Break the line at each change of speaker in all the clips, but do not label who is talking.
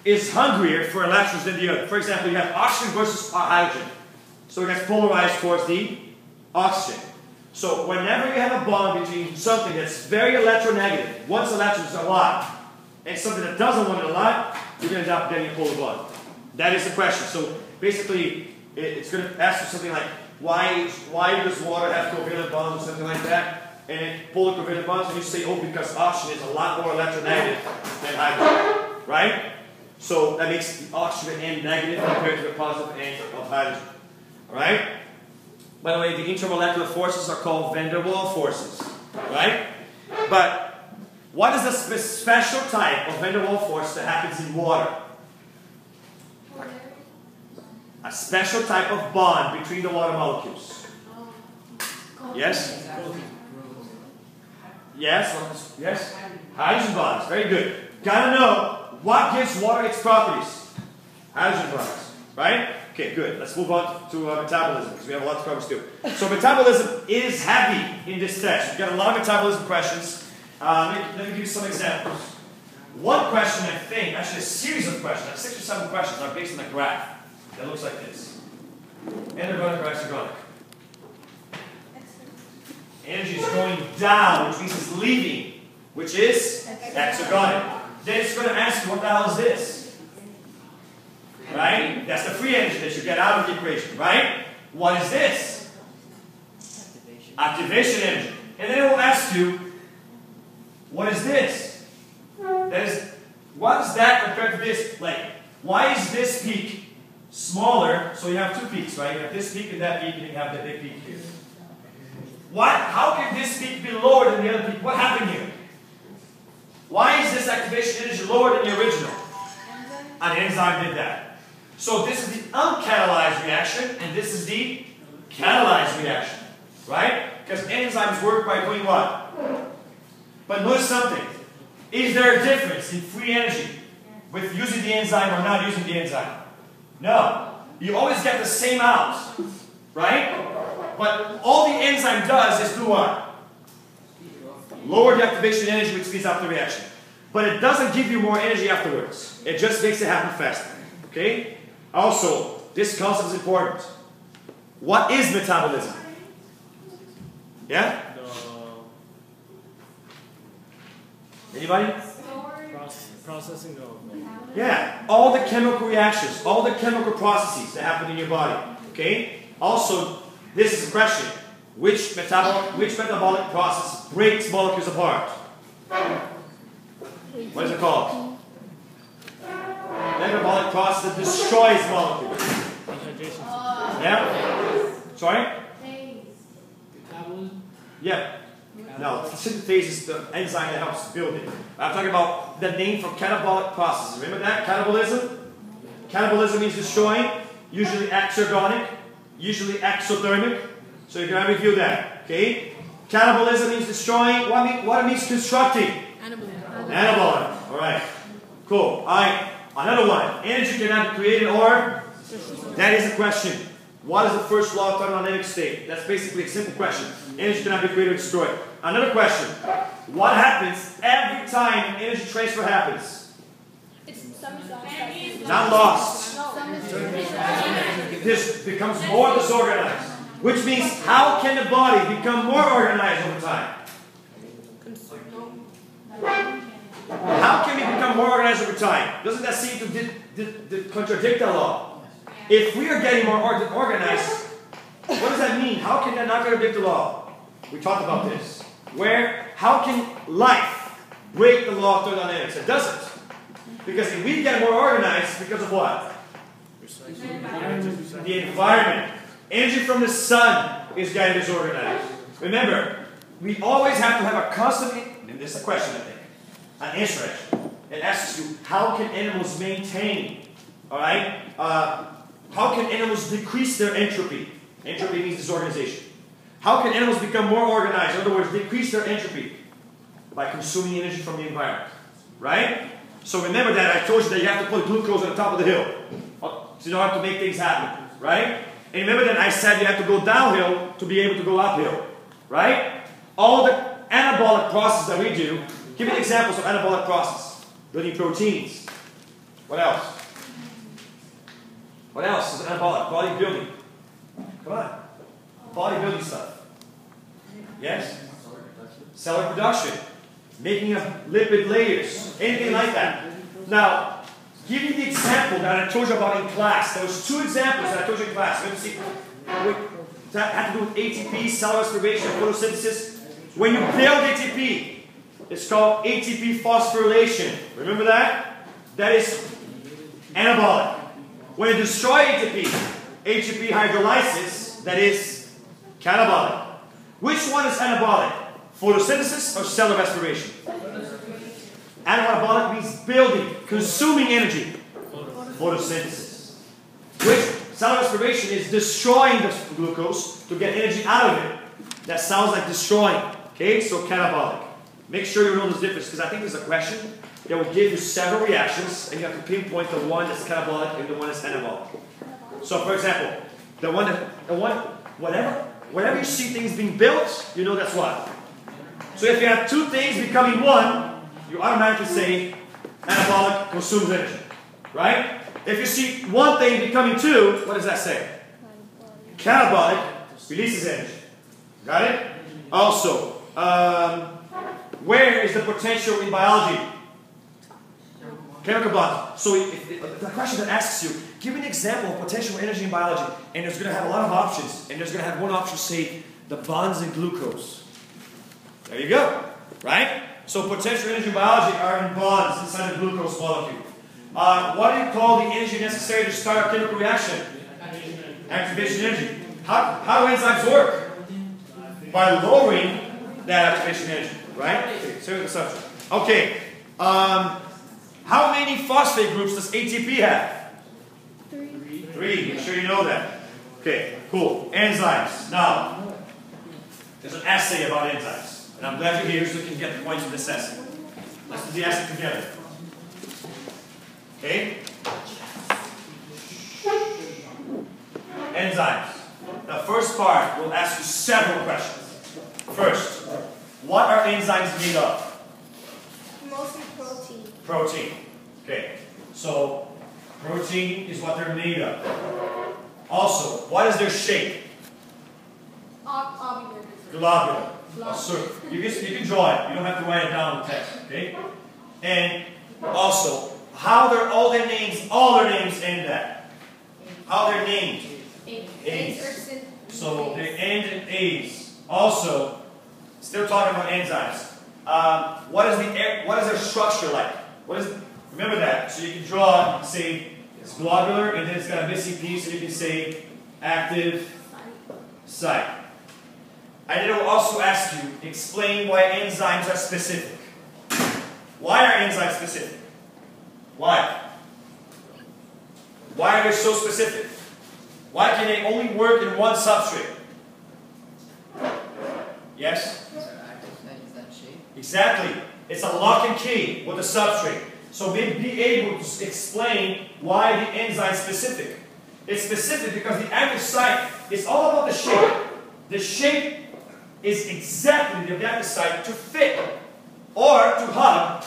is hungrier for electrons than the other. For example, you have oxygen versus hydrogen. So it gets polarized towards the oxygen. So whenever you have a bond between something that's very electronegative, wants electrons a lot, and something that doesn't want it a lot, you're going to end up getting a polar bond. That is the question. So basically, it's going to ask you something like, why does water have covalent bonds or something like that? And polar covalent bonds, and you say, oh, because oxygen is a lot more electronegative than hydrogen, right? So that makes the oxygen end negative compared to the positive end of hydrogen, all right? By the way, the intermolecular forces are called van der Waals forces, right? But what is the special type of van der Waals force that happens in water? A special type of bond between the water molecules. Yes? Yes? Yes? Hydrogen bonds. Very good. Gotta know what gives water its properties. Hydrogen bonds. Right? Okay, good. Let's move on to metabolism because we have a lot to cover still. So metabolism is heavy in this test. We've got a lot of metabolism questions. Let me give you some examples. One question, I think, actually a series of questions, like 6 or 7 questions, are based on a graph that looks like this. Anaerobic or exergonic? Energy is going down, which means it's leaving, which is exergonic. Then it's going to ask you, what the hell is this? Right? That's the free energy that you get out of the equation, right? What is this? Activation energy. And then it will ask you, what is this? That is, what is that compared to this? Like, why is this peak smaller? So you have 2 peaks, right? You have this peak and that peak, and you have the big peak here. How can this peak be lower than the other peak? What happened here? Why is this activation energy lower than the original? An enzyme did that. So this is the uncatalyzed reaction, and this is the catalyzed reaction, right? Because enzymes work by doing what? But notice something. Is there a difference in free energy with using the enzyme or not using the enzyme? No. You always get the same out, right? But all the enzyme does is do what? Lower the activation energy, which speeds up the reaction. But it doesn't give you more energy afterwards. It just makes it happen faster. Okay? Also, this concept is important. What is metabolism? Yeah? Anybody?
Processing of.
Yeah, all the chemical reactions, all the chemical processes that happen in your body. Okay? Also, this is a question. Which metabolic process breaks molecules apart? What is it called? Metabolic process that destroys molecules. Yeah? Sorry? Yeah. No, synthetase is the enzyme that helps build it. I'm talking about the name for catabolic processes. Remember that? Catabolism? Catabolism means destroying, usually exergonic, usually exothermic. So you're going to review that. Okay? Catabolism means destroying. What it means constructing? Anabolic. Alright. Cool. Alright. Another one. Energy cannot be created or? That is a question. What is the first law of thermodynamic state? That's basically a simple question. Energy cannot be created or destroyed. Another question. What happens every time energy transfer happens? Not lost. This becomes more disorganized. Which means, how can the body become more organized over time? How can we become more organized over time? Doesn't that seem to contradict that law? If we are getting more organized, what does that mean? How can that not contradict the law? We talked about this. How can life break the law of thermodynamics? It doesn't. Because if we get more organized, because of what? The environment. Energy from the sun is getting disorganized. Remember, we always have to have a constant, and this is a question I think, an answer actually. It asks you, how can animals maintain, alright? How can animals decrease their entropy? Entropy means disorganization. How can animals become more organized? In other words, decrease their entropy by consuming energy from the environment. Right? So remember that I told you that you have to put glucose on the top of the hill. So you don't have to make things happen. Right? And remember that I said you have to go downhill to be able to go uphill. Right? All the anabolic processes that we do, give me examples of anabolic process. Building proteins. What else? What else is anabolic? Bodybuilding. Come on. Bodybuilding stuff. Yes? Cellular production. Making of lipid layers. Anything like that. Now, give me the example that I told you about in class. There was 2 examples that I told you in class. Let me see. That had to do with ATP, cellular respiration, photosynthesis. When you build ATP, it's called ATP phosphorylation. Remember that? That is anabolic. When you destroy ATP hydrolysis, that is catabolic. Which one is anabolic? Photosynthesis or cellular respiration? Anabolic means building, consuming energy. Photosynthesis. Which cellular respiration is destroying the glucose to get energy out of it. That sounds like destroying. Okay, so catabolic. Make sure you know this difference because I think there's a question that will give you several reactions and you have to pinpoint the one that's catabolic and the one that's anabolic. So for example, whenever you see things being built, you know that's what. So if you have 2 things becoming one, you automatically say anabolic consumes energy. Right? If you see 1 thing becoming 2, what does that say? Catabolic releases energy. Got it? Also, where is the potential in biology? Chemical bonds. So if the question that asks you, give me an example of potential energy in biology, and there's going to have a lot of options, and there's going to have one option say the bonds in glucose. There you go. Right? So potential energy in biology are in bonds inside the glucose molecule. What do you call the energy necessary to start a chemical reaction? Activation energy. How do enzymes work? By lowering that activation energy. Right? Okay, so the subject. Okay. How many phosphate groups does ATP have? 3. Make sure you know that. Okay, cool. Enzymes. Now, there's an essay about enzymes. And I'm glad you're here so you can get the points of this essay. Let's do the essay together. Okay? Enzymes. The first part will ask you several questions. First, what are enzymes made of?
Mostly protein.
Protein. Okay. So, protein is what they're made of. Also, what is their shape? Globular. You can draw it. You don't have to write it down in the text. Okay? And also, how they're all their names end at? How they're named? A's. So they end in A's. Also, still talking about enzymes. What is their structure like? Remember that. So you can draw, you can say it's globular, and then it's got a missing piece, and you can say active site. I will also ask you, explain why enzymes are specific. Why are enzymes specific? Why? Why are they so specific? Why can they only work in one substrate? Yes? Exactly. It's a lock and key with the substrate. So be able to explain why the enzyme is specific. It's specific because the active site is all about the shape. The shape is exactly the active site to fit or to hug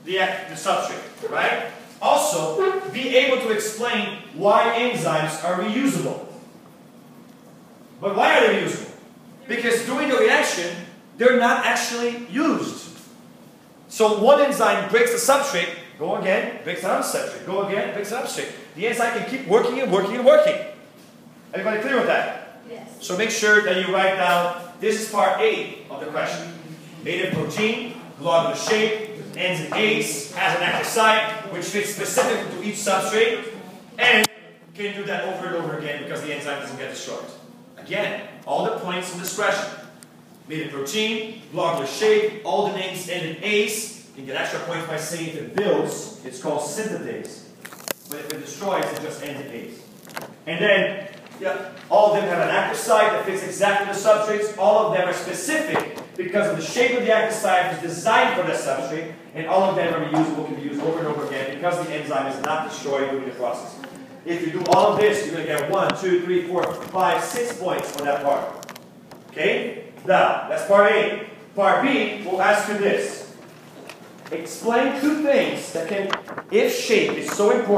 the substrate. Right? Also, be able to explain why enzymes are reusable. But why are they reusable? Because during the reaction, they're not actually used. So one enzyme breaks the substrate, go again, breaks another substrate, go again, breaks another substrate. The enzyme can keep working and working and working. Everybody clear with that?
Yes.
So make sure that you write down, this is part A of the question. Made of protein, globular shape, ends in A's, has an active site, which fits specifically to each substrate, and can do that over and over again because the enzyme doesn't get destroyed. Again, all the points in this question. Made of protein, globular shape, all the names end in A's. You can get extra points by saying if it builds, it's called synthetase. But if it destroys, it just ends in A's. And then, all of them have an active site that fits exactly the substrates. All of them are specific because of the shape of the active site is designed for that substrate, and all of them are reusable, can be used over and over again because the enzyme is not destroyed during the process. If you do all of this, you're going to get 1, 2, 3, 4, 5, 6 points on that part. Okay? Now, that's part A. Part B will ask you this. explain two things that can, if shape is so important.